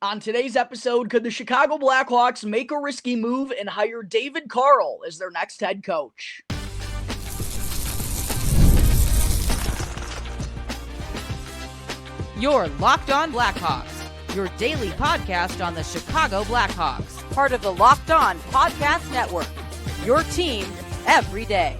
On today's episode, could the Chicago Blackhawks make a risky move and hire David Carle as their next head coach? You're Locked On Blackhawks, your daily podcast on the Chicago Blackhawks, part of the Locked On Podcast Network, your team every day.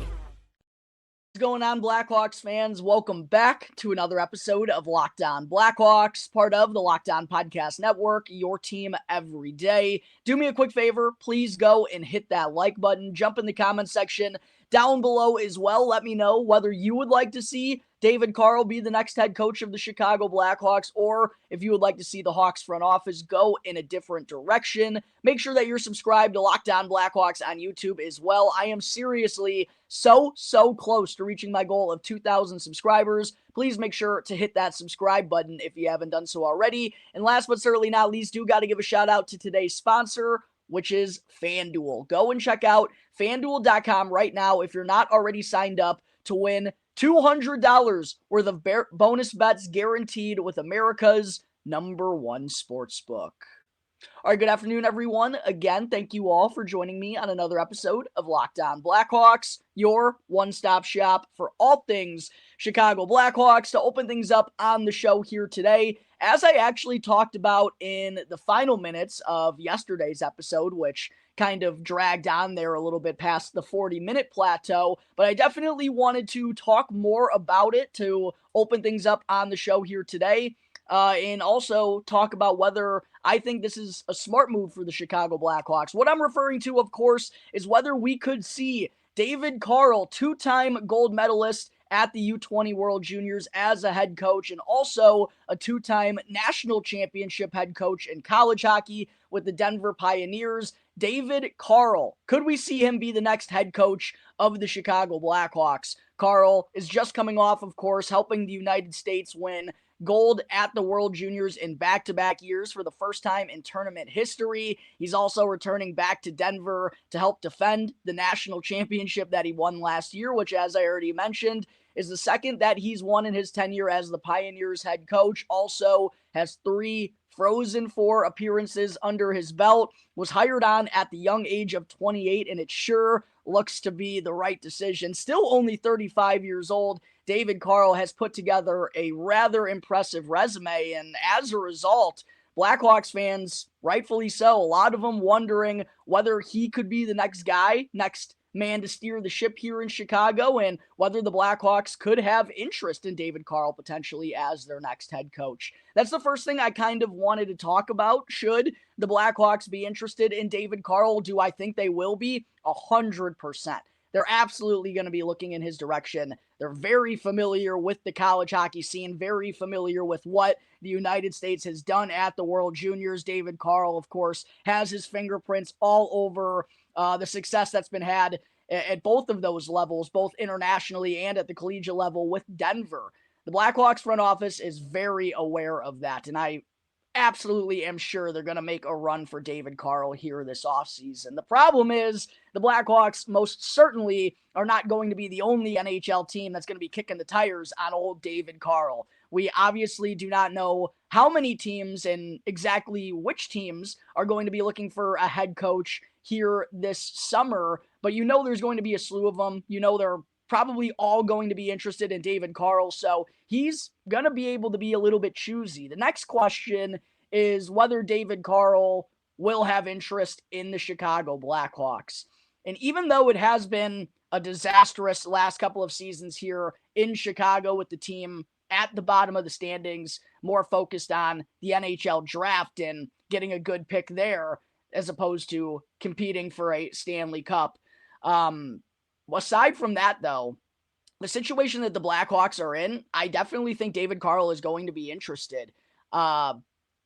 What's going on, Blackhawks fans? Welcome back to another episode of Locked On Blackhawks, part of the Locked On Podcast Network, your team every day. Do me a quick favor, please go and hit that like button, jump in the comment section down below as well. Let me know whether you would like to see David Carle be the next head coach of the Chicago Blackhawks, or if you would like to see the Hawks front office go in a different direction. Make sure that you're subscribed to Locked On Blackhawks on YouTube as well. I am seriously so close to reaching my goal of 2,000 subscribers. Please make sure to hit that subscribe button if you haven't done so already. And last but certainly not least, got to give a shout out to today's sponsor, which is FanDuel. Go and check out FanDuel.com right now if you're not already signed up to win $200 worth of bonus bets guaranteed with America's #1 sportsbook. All right, good afternoon, everyone. Again, thank you all for joining me on another episode of Locked On Blackhawks, your one-stop shop for all things Chicago Blackhawks. To open things up on the show here today, as I actually talked about in the final minutes of yesterday's episode, which kind of dragged on there a little bit past the 40-minute plateau, but I definitely wanted to talk more about it to open things up on the show here today, and also talk about whether I think this is a smart move for the Chicago Blackhawks. What I'm referring to, of course, is whether we could see David Carle, two-time gold medalist at the U20 World Juniors as a head coach, and also a two-time national championship head coach in college hockey with the Denver Pioneers. David Carle, could we see him be the next head coach of the Chicago Blackhawks? Carle is just coming off, of course, helping the United States win gold at the World Juniors in back-to-back years for the first time in tournament history. He's also returning back to Denver to help defend the national championship that he won last year, which, as I already mentioned, is the second that he's won in his tenure as the Pioneers head coach. Also has 3 Frozen Four appearances under his belt, was hired on at the young age of 28, and it sure looks to be the right decision. Still only 35 years old, David Carle has put together a rather impressive resume, and as a result, Blackhawks fans, rightfully so, a lot of them wondering whether he could be the next guy, next man to steer the ship here in Chicago, and whether the Blackhawks could have interest in David Carle potentially as their next head coach. That's the first thing I kind of wanted to talk about. Should the Blackhawks be interested in David Carle? Do I think they will be? 100%. They're absolutely going to be looking in his direction. They're very familiar with the college hockey scene, very familiar with what the United States has done at the World Juniors. David Carle, of course, has his fingerprints all over the success that's been had at both of those levels, both internationally and at the collegiate level with Denver. The Blackhawks front office is very aware of that, and I absolutely am sure they're going to make a run for David Carle here this offseason. The problem is the Blackhawks most certainly are not going to be the only NHL team that's going to be kicking the tires on old David Carle. We obviously do not know how many teams and exactly which teams are going to be looking for a head coach here this summer, but you know there's going to be a slew of them. You know they're probably all going to be interested in David Carle, so he's going to be able to be a little bit choosy. The next question is whether David Carle will have interest in the Chicago Blackhawks. And even though it has been a disastrous last couple of seasons here in Chicago with the team at the bottom of the standings, more focused on the NHL draft and getting a good pick there as opposed to competing for a Stanley Cup. Aside from that, though, the situation that the Blackhawks are in, I definitely think David Carle is going to be interested. The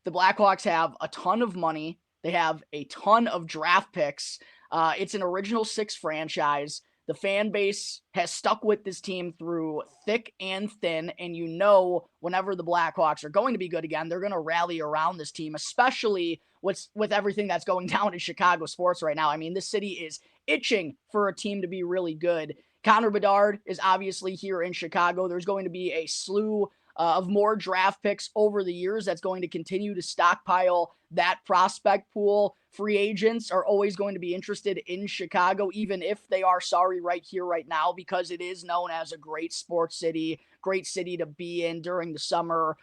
Blackhawks have a ton of money. They have a ton of draft picks. It's an original 6 franchise. The fan base has stuck with this team through thick and thin, and you know whenever the Blackhawks are going to be good again, they're going to rally around this team, especially with everything that's going down in Chicago sports right now. I mean, this city is itching for a team to be really good. Connor Bedard is obviously here in Chicago. There's going to be a slew of more draft picks over the years. That's going to continue to stockpile that prospect pool. Free agents are always going to be interested in Chicago, even if they are sorry right here, right now, because it is known as a great sports city, great city to be in during the summer.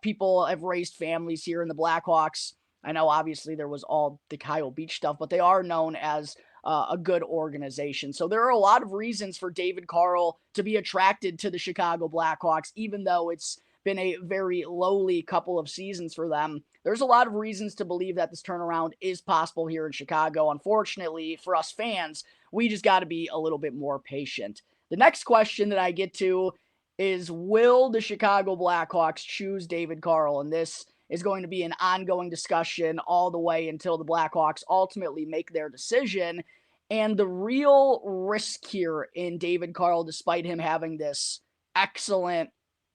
People have raised families here in the Blackhawks. I know obviously there was all the Kyle Beach stuff, but they are known as a good organization. So there are a lot of reasons for David Carle to be attracted to the Chicago Blackhawks, even though it's been a very lowly couple of seasons for them. There's a lot of reasons to believe that this turnaround is possible here in Chicago. Unfortunately, for us fans, we just got to be a little bit more patient. The next question that I get to is, will the Chicago Blackhawks choose David Carle? And this is going to be an ongoing discussion all the way until the Blackhawks ultimately make their decision. And the real risk here in David Carle, despite him having this excellent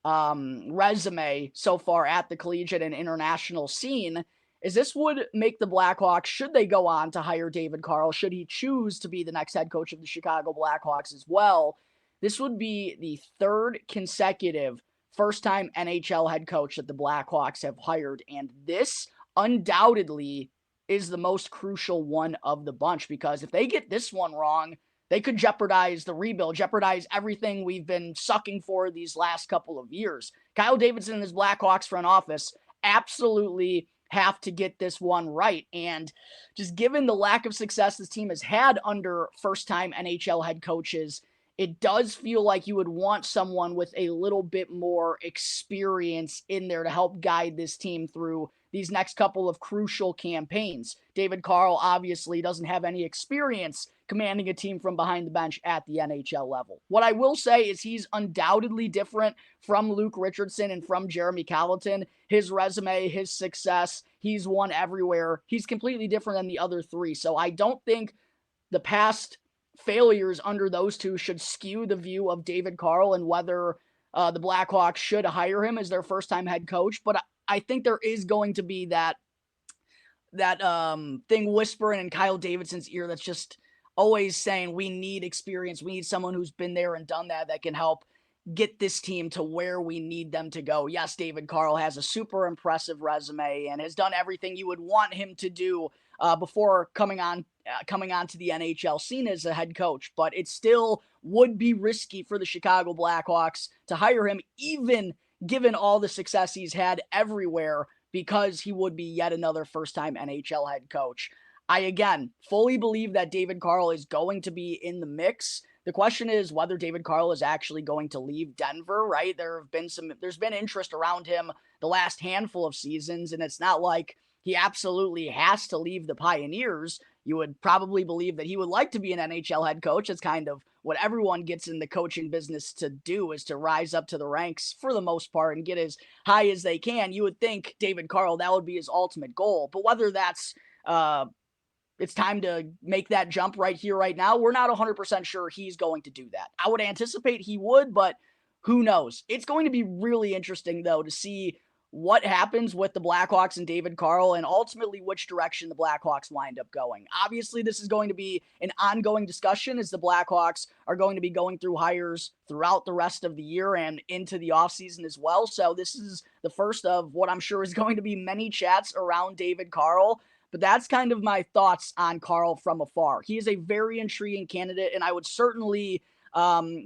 resume so far at the collegiate and international scene, is this would make the Blackhawks, should they go on to hire David Carle, should he choose to be the next head coach of the Chicago Blackhawks as well, this would be the third consecutive first-time NHL head coach that the Blackhawks have hired, and this undoubtedly is the most crucial one of the bunch, because if they get this one wrong, they could jeopardize the rebuild, jeopardize everything we've been sucking for these last couple of years. Kyle Davidson and his Blackhawks front office absolutely have to get this one right, and just given the lack of success this team has had under first-time NHL head coaches, it does feel like you would want someone with a little bit more experience in there to help guide this team through these next couple of crucial campaigns. David Carle obviously doesn't have any experience commanding a team from behind the bench at the NHL level. What I will say is he's undoubtedly different from Luke Richardson and from Jeremy Colleton. His resume, his success, he's won everywhere. He's completely different than the other three. So I don't think the past failures under those two should skew the view of David Carle and whether the Blackhawks should hire him as their first-time head coach. But I think there is going to be that thing whispering in Kyle Davidson's ear that's just always saying, we need experience. We need someone who's been there and done that can help get this team to where we need them to go. Yes, David Carle has a super impressive resume and has done everything you would want him to do before coming on to the NHL scene as a head coach, but it still would be risky for the Chicago Blackhawks to hire him, even given all the success he's had everywhere, because he would be yet another first-time NHL head coach. I, again, fully believe that David Carle is going to be in the mix. The question is whether David Carle is actually going to leave Denver, right? There's been interest around him the last handful of seasons, and it's not like he absolutely has to leave the Pioneers. You would probably believe that he would like to be an NHL head coach. It's kind of what everyone gets in the coaching business to do, is to rise up to the ranks for the most part and get as high as they can. You would think David Carle, that would be his ultimate goal. But whether that's it's time to make that jump right here, right now, we're not 100% sure he's going to do that. I would anticipate he would, but who knows? It's going to be really interesting, though, to see what happens with the Blackhawks and David Carle, and ultimately which direction the Blackhawks wind up going. Obviously, this is going to be an ongoing discussion as the Blackhawks are going to be going through hires throughout the rest of the year and into the offseason as well. So this is the first of what I'm sure is going to be many chats around David Carle. But that's kind of my thoughts on Carle from afar. He is a very intriguing candidate, and I would certainly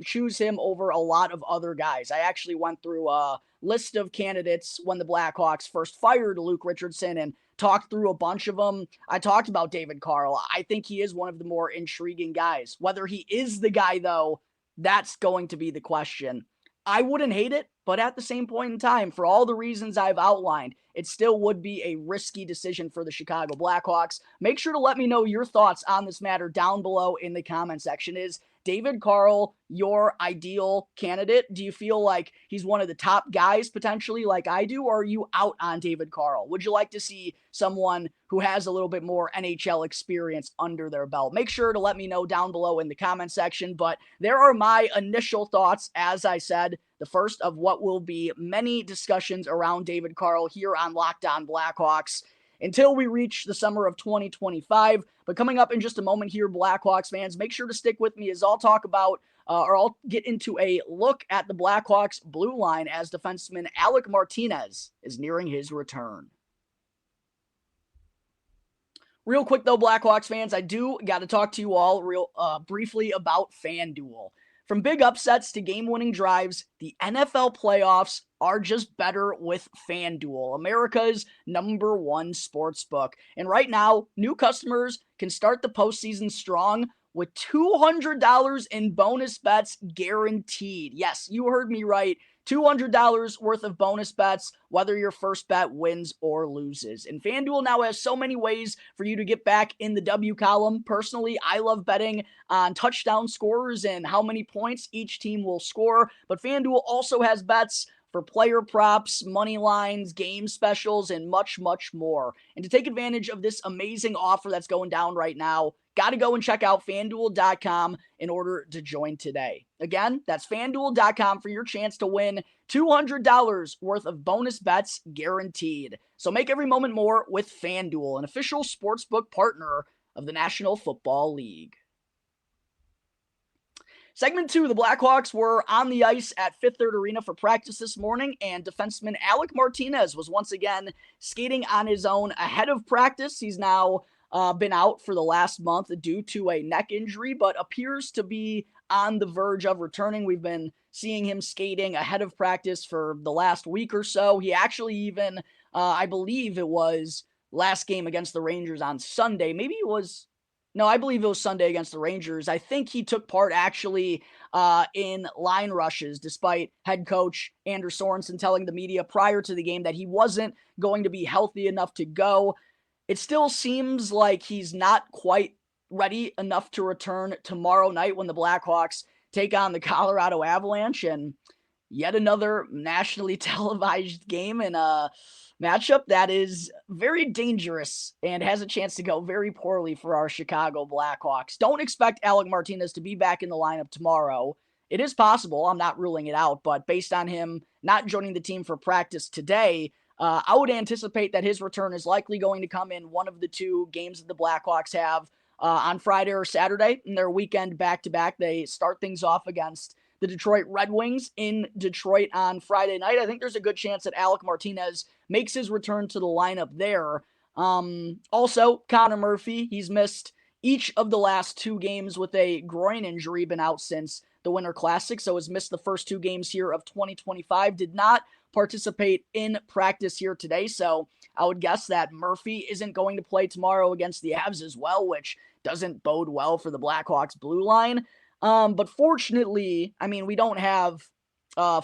choose him over a lot of other guys. I actually went through a list of candidates when the Blackhawks first fired Luke Richardson and talked through a bunch of them. I talked about David Carle. I think he is one of the more intriguing guys. Whether he is the guy, though, that's going to be the question. I wouldn't hate it, but at the same point in time, for all the reasons I've outlined, it still would be a risky decision for the Chicago Blackhawks. Make sure to let me know your thoughts on this matter down below in the comment section. Is David Carle your ideal candidate? Do you feel like he's one of the top guys potentially like I do, or are you out on David Carle? Would you like to see someone who has a little bit more NHL experience under their belt? Make sure to let me know down below in the comment section, but there are my initial thoughts, as I said, the first of what will be many discussions around David Carle here on Locked On Blackhawks. until we reach the summer of 2025. But coming up in just a moment here, Blackhawks fans, make sure to stick with me as I'll talk about or I'll get into a look at the Blackhawks blue line as defenseman Alec Martinez is nearing his return. Real quick though, Blackhawks fans, I do got to talk to you all briefly about FanDuel. From big upsets to game-winning drives, the NFL playoffs are just better with FanDuel, America's #1 sportsbook. And right now, new customers can start the postseason strong with $200 in bonus bets guaranteed. Yes, you heard me right. $200 worth of bonus bets, whether your first bet wins or loses. And FanDuel now has so many ways for you to get back in the W column. Personally, I love betting on touchdown scorers and how many points each team will score. But FanDuel also has bets for player props, money lines, game specials, and much, much more. And to take advantage of this amazing offer that's going down right now, got to go and check out FanDuel.com in order to join today. Again, that's FanDuel.com for your chance to win $200 worth of bonus bets guaranteed. So make every moment more with FanDuel, an official sportsbook partner of the National Football League. Segment 2, the Blackhawks were on the ice at Fifth Third Arena for practice this morning, and defenseman Alec Martinez was once again skating on his own ahead of practice. He's now been out for the last month due to a neck injury, but appears to be on the verge of returning. We've been seeing him skating ahead of practice for the last week or so. He actually even, I believe it was last game against the Rangers on Sunday. Maybe it was... No, I believe it was Sunday against the Rangers. I think he took part actually in line rushes, despite head coach Andrew Sorensen telling the media prior to the game that he wasn't going to be healthy enough to go. It still seems like he's not quite ready enough to return tomorrow night when the Blackhawks take on the Colorado Avalanche, and yet another nationally televised game in a matchup that is very dangerous and has a chance to go very poorly for our Chicago Blackhawks. Don't expect Alec Martinez to be back in the lineup tomorrow. It is possible. I'm not ruling it out, but based on him not joining the team for practice today, I would anticipate that his return is likely going to come in one of the two games that the Blackhawks have on Friday or Saturday in their weekend back-to-back. They start things off against the Detroit Red Wings in Detroit on Friday night. I think there's a good chance that Alec Martinez makes his return to the lineup there. Also, Connor Murphy, he's missed each of the last two games with a groin injury, been out since the Winter Classic, so has missed the first two games here of 2025, did not participate in practice here today, so I would guess that Murphy isn't going to play tomorrow against the Avs as well, which doesn't bode well for the Blackhawks blue line. But fortunately, I mean, we don't have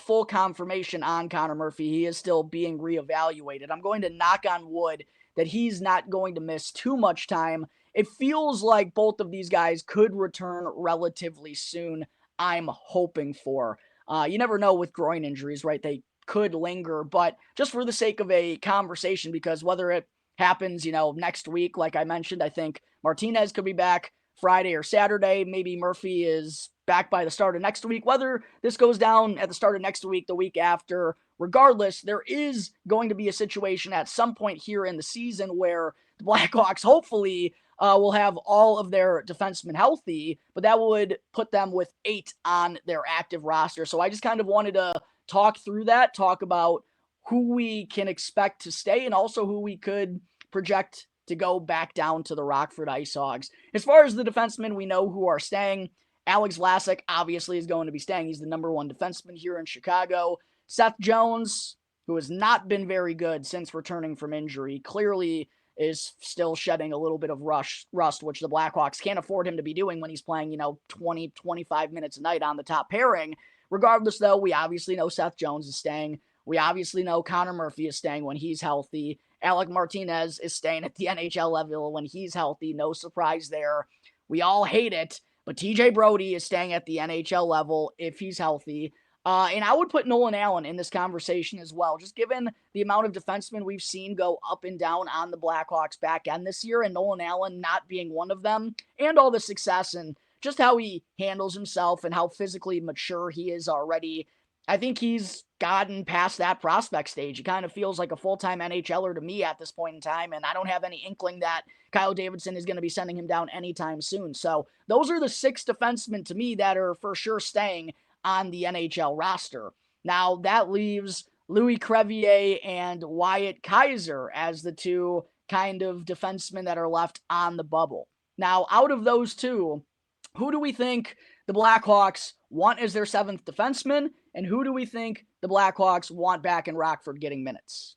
full confirmation on Connor Murphy. He is still being reevaluated. I'm going to knock on wood that he's not going to miss too much time. It feels like both of these guys could return relatively soon, I'm hoping for. You never know with groin injuries, right? They could linger, but just for the sake of a conversation, because whether it happens, next week, like I mentioned, I think Martinez could be back Friday or Saturday. Maybe Murphy is back by the start of next week. Whether this goes down at the start of next week, the week after, regardless, there is going to be a situation at some point here in the season where the Blackhawks hopefully will have all of their defensemen healthy, but that would put them with 8 on their active roster. So I just kind of wanted to talk through that, talk about who we can expect to stay and also who we could project to go back down to the Rockford Ice Hogs. As far as the defensemen we know who are staying, Alex Vlasic obviously is going to be staying. He's the #1 defenseman here in Chicago. Seth Jones, who has not been very good since returning from injury, clearly is still shedding a little bit of rust, which the Blackhawks can't afford him to be doing when he's playing, 20, 25 minutes a night on the top pairing. Regardless, though, we obviously know Seth Jones is staying. We obviously know Connor Murphy is staying when he's healthy. Alec Martinez is staying at the NHL level when he's healthy. No surprise there. We all hate it, but TJ Brody is staying at the NHL level if he's healthy. And I would put Nolan Allen in this conversation as well, just given the amount of defensemen we've seen go up and down on the Blackhawks back end this year, and Nolan Allen not being one of them, and all the success and just how he handles himself and how physically mature he is already. I think he's gotten past that prospect stage. He kind of feels like a full-time NHLer to me at this point in time, and I don't have any inkling that Kyle Davidson is going to be sending him down anytime soon. So those are the 6 defensemen to me that are for sure staying on the NHL roster. Now, that leaves Louis Crevier and Wyatt Kaiser as the 2 kind of defensemen that are left on the bubble. Now, out of those 2, who do we think the Blackhawks want as their 7th defenseman, and who do we think the Blackhawks want back in Rockford getting minutes?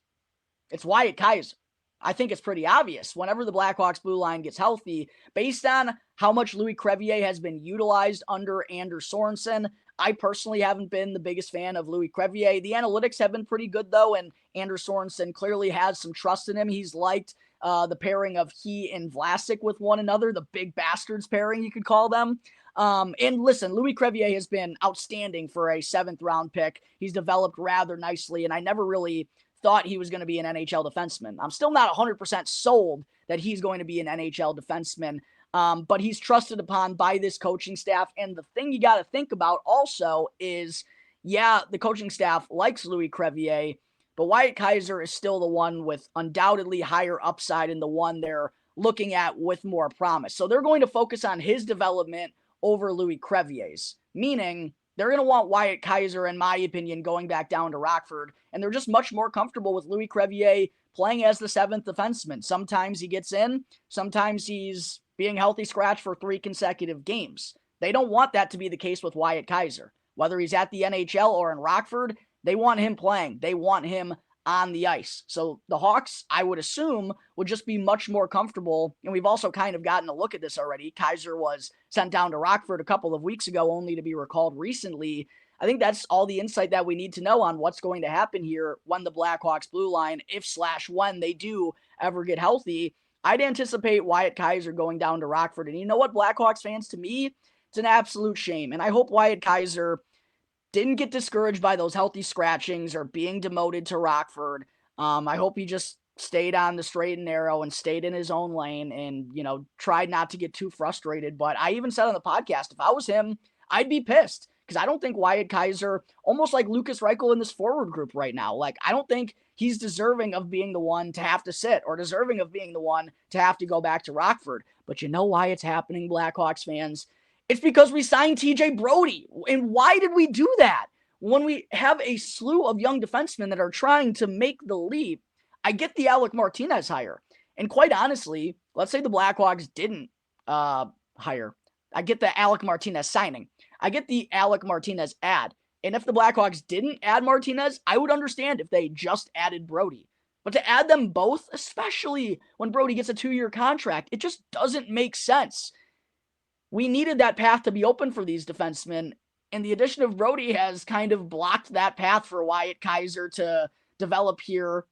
It's Wyatt Kaiser. I think it's pretty obvious. Whenever the Blackhawks blue line gets healthy, based on how much Louis Crevier has been utilized under Anders Sorensen, I personally haven't been the biggest fan of Louis Crevier. The analytics have been pretty good, though, and Anders Sorensen clearly has some trust in him. He's liked the pairing of he and Vlasic with one another, the big bastards pairing, you could call them. And listen, Louis Crevier has been outstanding for a 7th-round pick. He's developed rather nicely, and I never really thought he was going to be an NHL defenseman. I'm still not 100% sold that he's going to be an NHL defenseman, but he's trusted upon by this coaching staff. And the thing you got to think about also is, yeah, the coaching staff likes Louis Crevier, but Wyatt Kaiser is still the one with undoubtedly higher upside and the one they're looking at with more promise. So they're going to focus on his development over Louis Crevier's, meaning they're going to want Wyatt Kaiser, in my opinion, going back down to Rockford, and they're just much more comfortable with Louis Crevier playing as the 7th defenseman. Sometimes he gets in, sometimes he's being healthy scratch for 3 consecutive games. They don't want that to be the case with Wyatt Kaiser. Whether he's at the NHL or in Rockford, they want him playing. They want him on the ice. So the Hawks, I would assume, would just be much more comfortable. And we've also kind of gotten a look at this already. Kaiser was sent down to Rockford a couple of weeks ago, only to be recalled recently. I think that's all the insight that we need to know on what's going to happen here when the Blackhawks blue line, if/when they do ever get healthy. I'd anticipate Wyatt Kaiser going down to Rockford. And you know what, Blackhawks fans, to me, it's an absolute shame. And I hope Wyatt Kaiser didn't get discouraged by those healthy scratchings or being demoted to Rockford. I hope he just stayed on the straight and narrow and stayed in his own lane and, tried not to get too frustrated. But I even said on the podcast, if I was him, I'd be pissed because I don't think Wyatt Kaiser, almost like Lucas Reichel in this forward group right now, I don't think he's deserving of being the one to have to sit or deserving of being the one to have to go back to Rockford. But you know why it's happening, Blackhawks fans? It's because we signed TJ Brodie. And why did we do that? When we have a slew of young defensemen that are trying to make the leap, I get the Alec Martinez hire. And quite honestly, let's say the Blackhawks didn't hire. I get the Alec Martinez signing. I get the Alec Martinez ad. And if the Blackhawks didn't add Martinez, I would understand if they just added Brodie. But to add them both, especially when Brodie gets a 2-year contract, it just doesn't make sense. We needed that path to be open for these defensemen, and the addition of Brodie has kind of blocked that path for Wyatt Kaiser to develop here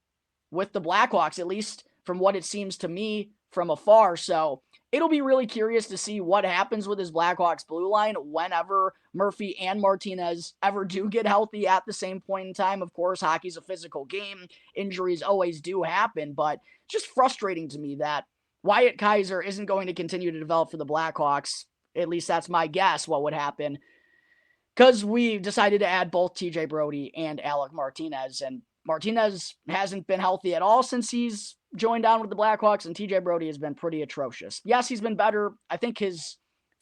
with the Blackhawks, at least from what it seems to me from afar. So it'll be really curious to see what happens with his Blackhawks blue line whenever Murphy and Martinez ever do get healthy at the same point in time. Of course, hockey's a physical game. Injuries always do happen, but it's just frustrating to me that Wyatt Kaiser isn't going to continue to develop for the Blackhawks. At least that's my guess what would happen. Because we decided to add both TJ Brodie and Alec Martinez. And Martinez hasn't been healthy at all since he's joined on with the Blackhawks, and TJ Brodie has been pretty atrocious. Yes, he's been better. I think his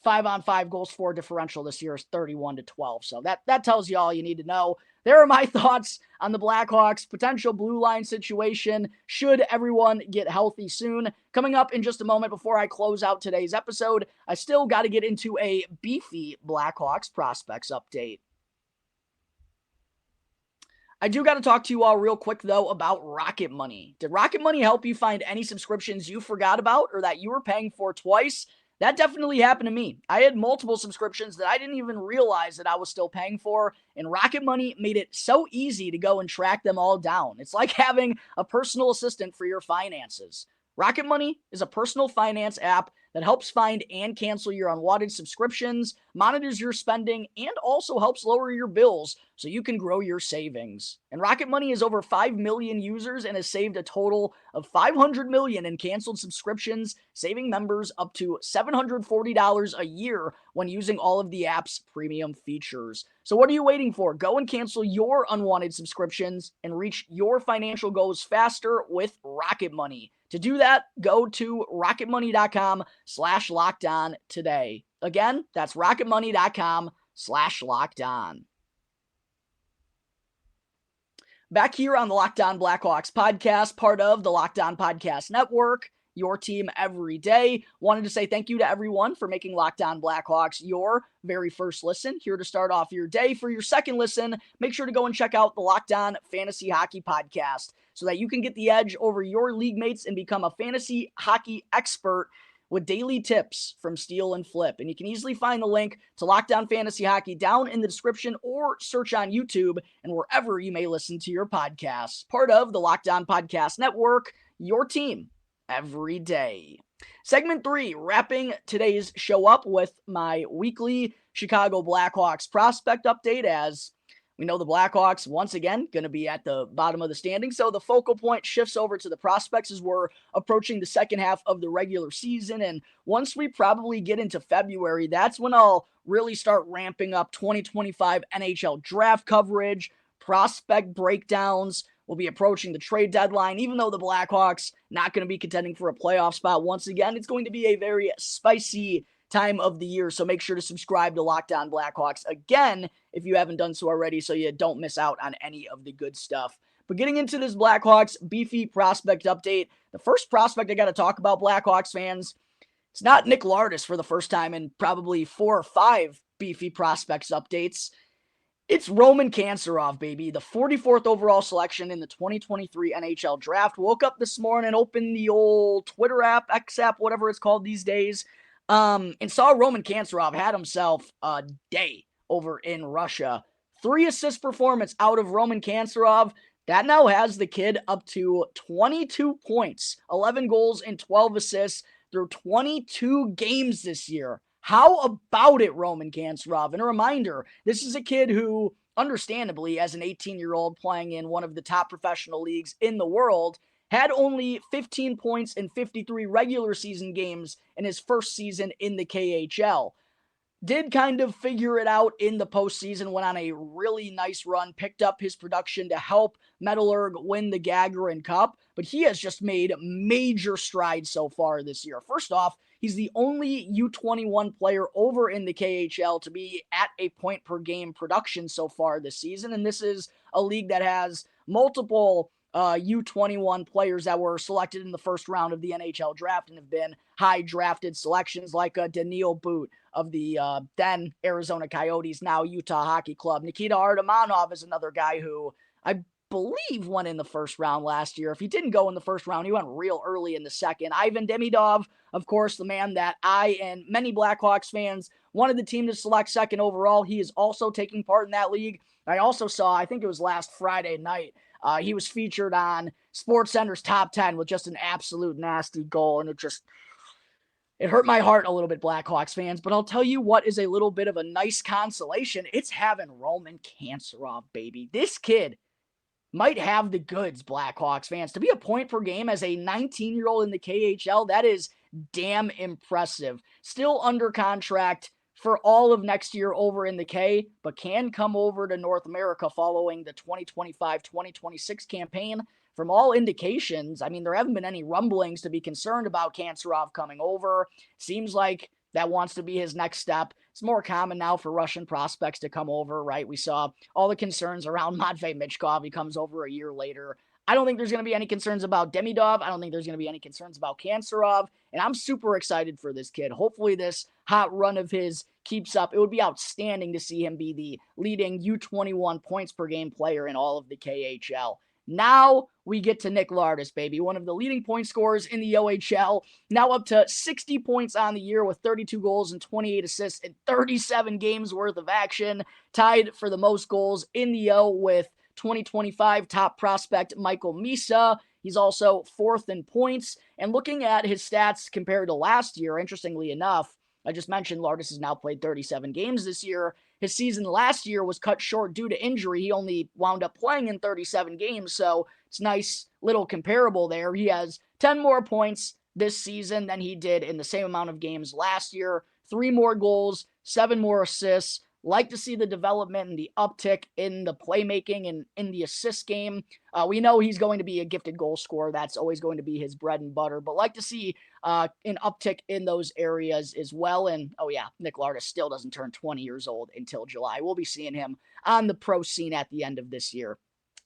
5-on-5 goals for differential this year is 31-12. So that tells you all you need to know. There are my thoughts on the Blackhawks' potential blue line situation should everyone get healthy soon. Coming up in just a moment before I close out today's episode, I still got to get into a beefy Blackhawks prospects update. I do got to talk to you all real quick, though, about Rocket Money. Did Rocket Money help you find any subscriptions you forgot about or that you were paying for twice? That definitely happened to me. I had multiple subscriptions that I didn't even realize that I was still paying for, and Rocket Money made it so easy to go and track them all down. It's like having a personal assistant for your finances. Rocket Money is a personal finance app that helps find and cancel your unwanted subscriptions, monitors your spending, and also helps lower your bills so you can grow your savings. And Rocket Money has over 5 million users and has saved a total of 500 million in canceled subscriptions, saving members up to $740 a year when using all of the app's premium features. So what are you waiting for? Go and cancel your unwanted subscriptions and reach your financial goals faster with Rocket Money. To do that, go to rocketmoney.com/lockedon today. Again, that's rocketmoney.com/lockedon. Back here on the Locked On Blackhawks podcast, part of the Locked On Podcast Network, your team every day. Wanted to say thank you to everyone for making Locked On Blackhawks your very first listen. Here to start off your day. For your second listen, make sure to go and check out the Locked On Fantasy Hockey Podcast so that you can get the edge over your league mates and become a fantasy hockey expert with daily tips from Steal and Flip. And you can easily find the link to Locked On Fantasy Hockey down in the description or search on YouTube and wherever you may listen to your podcasts. Part of the Locked On Podcast Network, your team every day. Segment 3, wrapping today's show up with my weekly Chicago Blackhawks prospect update. As we know, the Blackhawks, once again, going to be at the bottom of the standing. So the focal point shifts over to the prospects as we're approaching the second half of the regular season. And once we probably get into February, that's when I'll really start ramping up 2025 NHL draft coverage, prospect breakdowns. We'll be approaching the trade deadline. Even though the Blackhawks not going to be contending for a playoff spot once again, it's going to be a very spicy time of the year. So make sure to subscribe to Locked On Blackhawks again if you haven't done so already, so you don't miss out on any of the good stuff. But getting into this Blackhawks beefy prospect update, the first prospect I got to talk about, Blackhawks fans, it's not Nick Lardis for the first time in probably 4 or 5 beefy prospects updates. It's Roman Kanserov, baby, the 44th overall selection in the 2023 NHL draft. Woke up this morning, opened the old Twitter app, X app, whatever it's called these days, and saw Roman Kanserov had himself a day over in Russia. 3 assist performance out of Roman Kanserov. That now has the kid up to 22 points, 11 goals, and 12 assists through 22 games this year. How about it, Roman Kanserov? And a reminder, this is a kid who, understandably, as an 18-year-old playing in one of the top professional leagues in the world, had only 15 points in 53 regular season games in his first season in the KHL. Did kind of figure it out in the postseason, went on a really nice run, picked up his production to help Medalist win the Gagarin Cup, but he has just made major strides so far this year. First off, he's the only U21 player over in the KHL to be at a point per game production so far this season, and this is a league that has multiple U21 players that were selected in the first round of the NHL draft and have been high drafted selections like Daniil Boot of the then Arizona Coyotes, now Utah Hockey Club. Nikita Artemanov is another guy who I believe went in the first round last year. If he didn't go in the first round, he went real early in the second. Ivan Demidov, of course, the man that I and many Blackhawks fans wanted the team to select second overall. He is also taking part in that league. I also saw, I think it was last Friday night, he was featured on SportsCenter's Top 10 with just an absolute nasty goal, and it hurt my heart a little bit, Blackhawks fans, but I'll tell you what is a little bit of a nice consolation. It's having Roman Kanserov, baby. This kid might have the goods, Blackhawks fans. To be a point per game as a 19-year-old in the KHL, that is damn impressive. Still under contract for all of next year over in the K, but can come over to North America following the 2025-2026 campaign. From all indications, I mean, there haven't been any rumblings to be concerned about Kanserov coming over. Seems like that wants to be his next step. It's more common now for Russian prospects to come over, right? We saw all the concerns around Matvei Michkov. He comes over a year later. I don't think there's going to be any concerns about Demidov. I don't think there's going to be any concerns about Kanserov. And I'm super excited for this kid. Hopefully this hot run of his keeps up. It would be outstanding to see him be the leading U21 points per game player in all of the KHL. Now we get to Nick Lardis, baby, one of the leading point scorers in the OHL, now up to 60 points on the year with 32 goals and 28 assists in 37 games worth of action, tied for the most goals in the O with 2025 top prospect Michael Misa. He's also 4th in points. And looking at his stats compared to last year, interestingly enough, I just mentioned Lardis has now played 37 games this year. His season last year was cut short due to injury. He only wound up playing in 37 games, so it's nice little comparable there. He has 10 more points this season than he did in the same amount of games last year. 3 more goals, 7 more assists. Like to see the development and the uptick in the playmaking and in the assist game. We know he's going to be a gifted goal scorer. That's always going to be his bread and butter. But like to see an uptick in those areas as well. And, oh yeah, Nick Lardis still doesn't turn 20 years old until July. We'll be seeing him on the pro scene at the end of this year.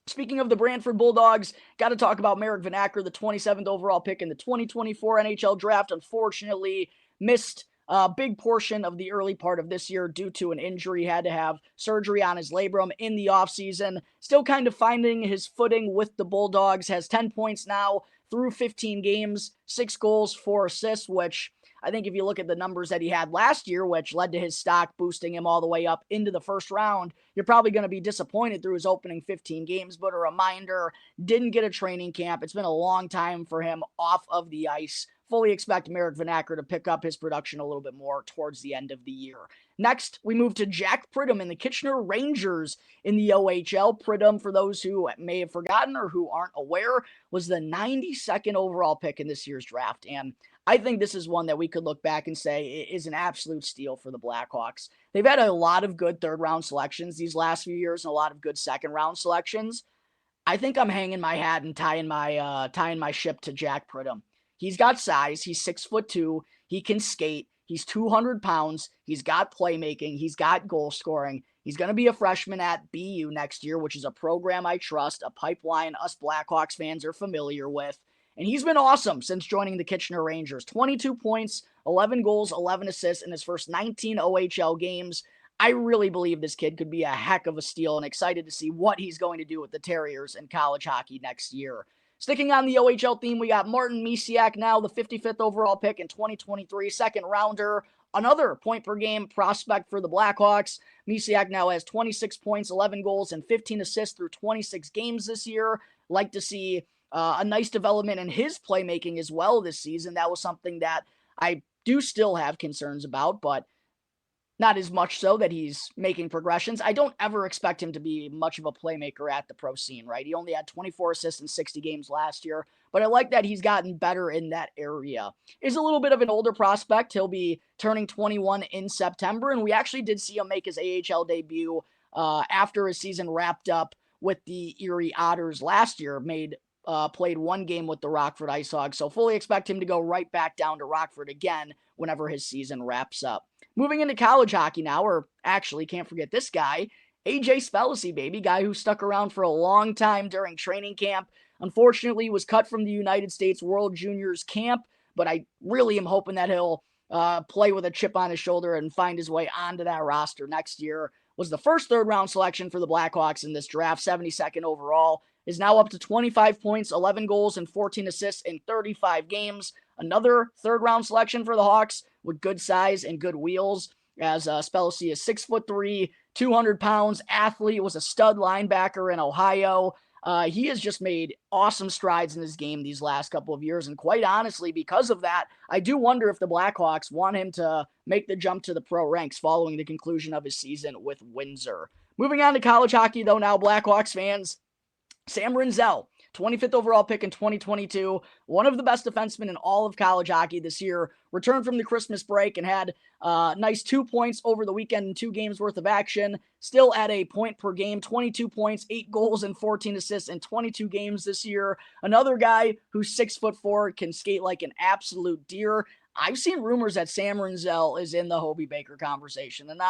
Speaking of the Brantford Bulldogs, got to talk about Marek Vanacker, the 27th overall pick in the 2024 NHL draft. Unfortunately, missed a big portion of the early part of this year due to an injury. He had to have surgery on his labrum in the offseason. Still kind of finding his footing with the Bulldogs. Has 10 points now through 15 games, 6 goals, 4 assists, which I think if you look at the numbers that he had last year, which led to his stock boosting him all the way up into the first round, you're probably going to be disappointed through his opening 15 games. But a reminder, didn't get a training camp. It's been a long time for him off of the ice. Fully expect Marek Vanacker to pick up his production a little bit more towards the end of the year. Next, we move to Jack Pridham and the Kitchener Rangers in the OHL. Pridham, for those who may have forgotten or who aren't aware, was the 92nd overall pick in this year's draft. And I think this is one that we could look back and say is an absolute steal for the Blackhawks. They've had a lot of good third-round selections these last few years and a lot of good second-round selections. I think I'm hanging my hat and tying my ship to Jack Pridham. He's got size. He's 6'2". He can skate. He's 200 pounds. He's got playmaking. He's got goal scoring. He's going to be a freshman at BU next year, which is a program I trust, a pipeline us Blackhawks fans are familiar with. And he's been awesome since joining the Kitchener Rangers. 22 points, 11 goals, 11 assists in his first 19 OHL games. I really believe this kid could be a heck of a steal and excited to see what he's going to do with the Terriers in college hockey next year. Sticking on the OHL theme, we got Martin Misiak now, the 55th overall pick in 2023, second rounder, another point-per-game prospect for the Blackhawks. Misiak now has 26 points, 11 goals, and 15 assists through 26 games this year. Like to see a nice development in his playmaking as well this season. That was something that I do still have concerns about, but not as much so that he's making progressions. I don't ever expect him to be much of a playmaker at the pro scene, right? He only had 24 assists in 60 games last year, but I like that he's gotten better in that area. He's a little bit of an older prospect. He'll be turning 21 in September, and we actually did see him make his AHL debut after his season wrapped up with the Erie Otters last year. Played 1 game with the Rockford Ice Hogs, so fully expect him to go right back down to Rockford again whenever his season wraps up. Moving into college hockey now, or actually can't forget this guy, AJ Spellisy, baby, guy who stuck around for a long time during training camp. Unfortunately, was cut from the United States World Juniors camp, but I really am hoping that he'll play with a chip on his shoulder and find his way onto that roster next year. Was the first third-round selection for the Blackhawks in this draft, 72nd overall. Is now up to 25 points, 11 goals, and 14 assists in 35 games. Another third-round selection for the Hawks with good size and good wheels, as Spellisy is 6'3", 200 pounds, athlete, was a stud linebacker in Ohio. He has just made awesome strides in his game these last couple of years, and quite honestly, because of that, I do wonder if the Blackhawks want him to make the jump to the pro ranks following the conclusion of his season with Windsor. Moving on to college hockey, though, now, Blackhawks fans, Sam Rinzel, 25th overall pick in 2022, one of the best defensemen in all of college hockey this year, returned from the Christmas break and had nice 2 points over the weekend in 2 games worth of action, still at a point per game, 22 points, 8 goals, and 14 assists in 22 games this year. Another guy who's 6'4", can skate like an absolute deer. I've seen rumors that Sam Rinzel is in the Hobey Baker conversation, and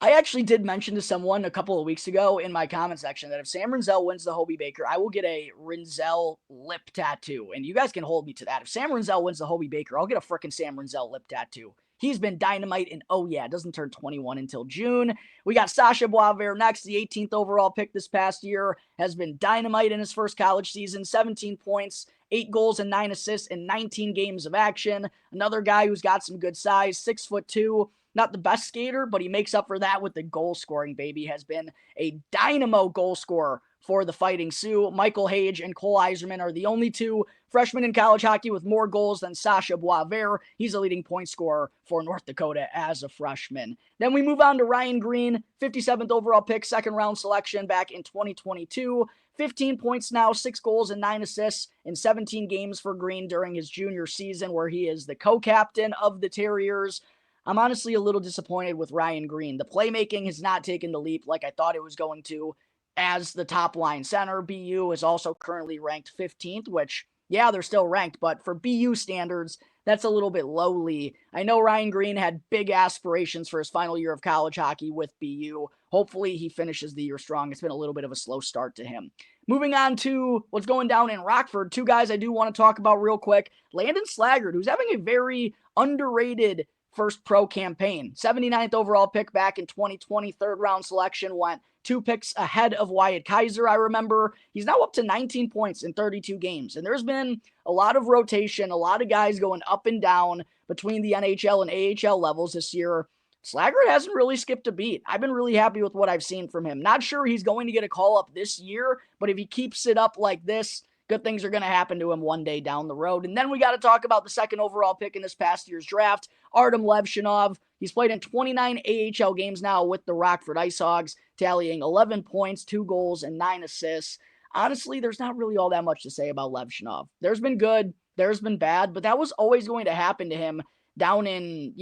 I actually did mention to someone a couple of weeks ago in my comment section that if Sam Rinzel wins the Hobey Baker, I will get a Rinzel lip tattoo. And you guys can hold me to that. If Sam Rinzel wins the Hobey Baker, I'll get a frickin' Sam Rinzel lip tattoo. He's been dynamite, and oh yeah, doesn't turn 21 until June. We got Sasha Boisvert next, the 18th overall pick this past year, has been dynamite in his first college season, 17 points, 8 goals and 9 assists in 19 games of action. Another guy who's got some good size, 6'2", not the best skater, but he makes up for that with the goal scoring, baby. Has been a dynamo goal scorer for the Fighting Sioux. Michael Hage and Cole Eiserman are the only two freshmen in college hockey with more goals than Sasha Boisvert. He's a leading point scorer for North Dakota as a freshman. Then we move on to Ryan Green, 57th overall pick, second round selection back in 2022. 15 points now, 6 goals and 9 assists in 17 games for Green during his junior season, where he is the co-captain of the Terriers. I'm honestly a little disappointed with Ryan Green. The playmaking has not taken the leap like I thought it was going to. As the top line center, BU is also currently ranked 15th, which, yeah, they're still ranked, but for BU standards, that's a little bit lowly. I know Ryan Green had big aspirations for his final year of college hockey with BU. Hopefully he finishes the year strong. It's been a little bit of a slow start to him. Moving on to what's going down in Rockford, two guys I do want to talk about real quick. Landon Slaggert, who's having a very underrated first pro campaign. 79th overall pick back in 2020, third round selection, went 2 picks ahead of Wyatt Kaiser, I remember. He's now up to 19 points in 32 games. And there's been a lot of rotation, a lot of guys going up and down between the NHL and AHL levels this year. Slaggert hasn't really skipped a beat. I've been really happy with what I've seen from him. Not sure he's going to get a call up this year, but if he keeps it up like this, good things are going to happen to him one day down the road. And then we got to talk about the second overall pick in this past year's draft, Artem Levshinov. He's played in 29 AHL games now with the Rockford IceHogs, tallying 11 points, 2 goals, and 9 assists. Honestly, there's not really all that much to say about Levshinov. There's been good, there's been bad, but that was always going to happen to him down in,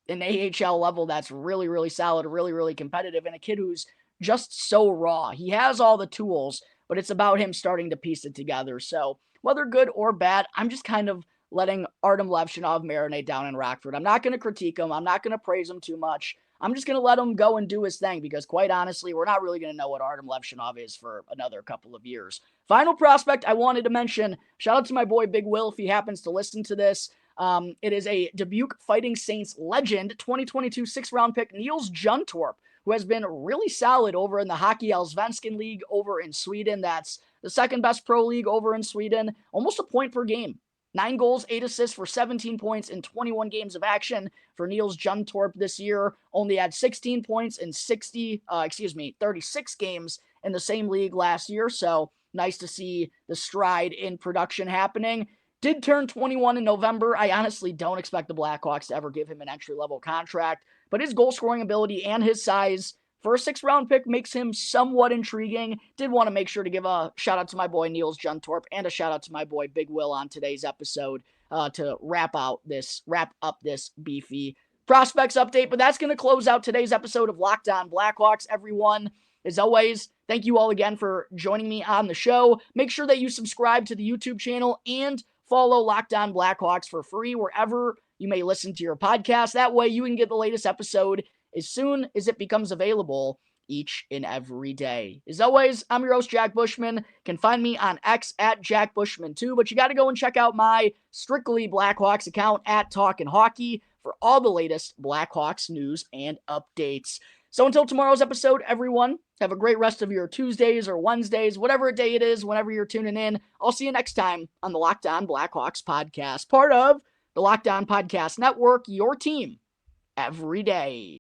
an AHL level that's really, really solid, really, really competitive, and a kid who's just so raw. He has all the tools, but it's about him starting to piece it together. So whether good or bad, I'm just kind of letting Artem Levshinov marinate down in Rockford. I'm not going to critique him. I'm not going to praise him too much. I'm just going to let him go and do his thing because, quite honestly, we're not really going to know what Artem Levshinov is for another couple of years. Final prospect I wanted to mention, shout out to my boy Big Will if he happens to listen to this. It is a Dubuque Fighting Saints legend, 2022 6th-round pick, Niels Juntorp, who has been really solid over in the Hockey Allsvenskan League over in Sweden. That's the second best pro league over in Sweden. Almost a point per game. 9 goals, 8 assists for 17 points in 21 games of action for Niels Juntorp this year. Only had 16 points in 36 games in the same league last year. So nice to see the stride in production happening. Did turn 21 in November. I honestly don't expect the Blackhawks to ever give him an entry-level contract, but his goal-scoring ability and his size for a 6th-round pick makes him somewhat intriguing. Did want to make sure to give a shout-out to my boy Niels Juntorp and a shout-out to my boy Big Will on today's episode to wrap up this beefy prospects update. But that's going to close out today's episode of Locked On Blackhawks, everyone. As always, thank you all again for joining me on the show. Make sure that you subscribe to the YouTube channel and follow Locked On Blackhawks for free wherever you may listen to your podcast. That way you can get the latest episode as soon as it becomes available each and every day. As always, I'm your host, Jack Bushman. You can find me on X at Jack Bushman2, but you got to go and check out my Strictly Blackhawks account at Talkin' Hockey for all the latest Blackhawks news and updates. So until tomorrow's episode, everyone, have a great rest of your Tuesdays or Wednesdays, whatever day it is, whenever you're tuning in. I'll see you next time on the Locked On Blackhawks podcast, part of the Locked On Podcast Network, your team every day.